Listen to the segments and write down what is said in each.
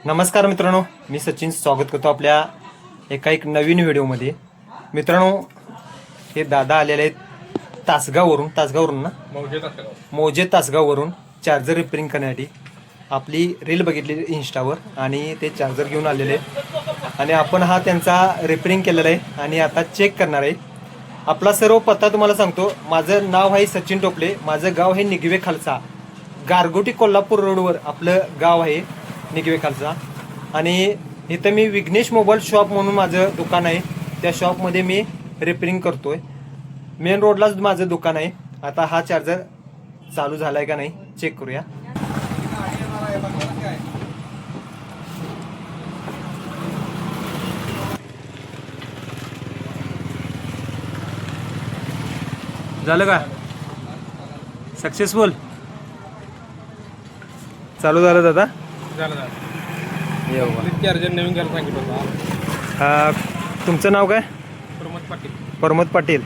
नमस्कार मित्रांनो, मी सचिन स्वागत करतो आपल्या एक नवीन व्हिडिओमध्ये. मित्रांनो, हे दादा आलेले आहेत तासगाववरून ना, मौजे तासगाववरून चार्जर रिपेअरिंग करण्यासाठी. आपली रील बघितली इंस्टावर आणि ते चार्जर घेऊन आलेले आहेत आणि आपण हा त्यांचा रिपेअरिंग केलेला आहे आणि आता चेक करणार आहे. आपला सर्व पत्ता तुम्हाला सांगतो. माझं नाव आहे सचिन टोपले, माझं गाव आहे निगवे खालसा, गारगोटी कोल्हापूर रोडवर आपलं गाव आहे निगवे खालसा. आणि इथं मी विघ्नेश मोबाईल शॉप म्हणून माझं दुकान आहे. त्या शॉपमध्ये मी रिपेअरिंग करतोय. मेन रोडलाच माझं दुकान आहे. आता हा चार्जर चालू झाला आहे का नाही चेक करूया. झालं का सक्सेसफुल? चालू झालं दादा? चार्जर नवीन घ्यायला सांगितलं होता. तुमचं नाव काय? प्रमोद पाटील. प्रमोद पाटील.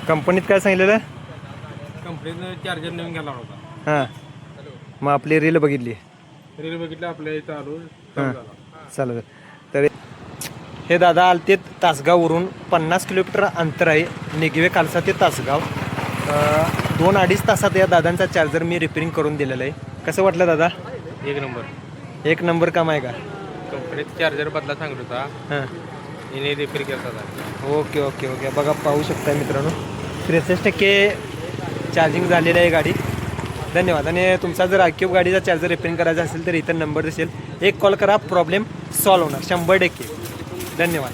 कंपनीत काय सांगितलेलं? कंपनीनं चार्जर नवीन घ्यायला होता. हां, मग आपली रील बघितली? रील बघितलं आपल्या इथं आलो. हां, चालेल. तर हे दादा आलते तासगाववरून. 50 किलोमीटर अंतर आहे निगवे खालसा ते तासगाव. 2-2.5 तासात या दादांचा चार्जर मी रिपेअरिंग करून दिलेला आहे. कसं वाटलं दादा? एक नंबर काम आहे का? कंपनीत चार्जर बदला सांगत होता, हां, हिने रिपेअर केला होता. Okay okay okay. बघा, पाहू शकता मित्रांनो, 63% चार्जिंग झालेलं आहे गाडी. धन्यवाद. आणि तुमचा जर आक्यूब गाडीचा चार्जर रिपेअरिंग करायचा असेल तर इथं नंबर दिसेल, एक कॉल करा, प्रॉब्लेम सॉल्व्ह होणार 100%. धन्यवाद.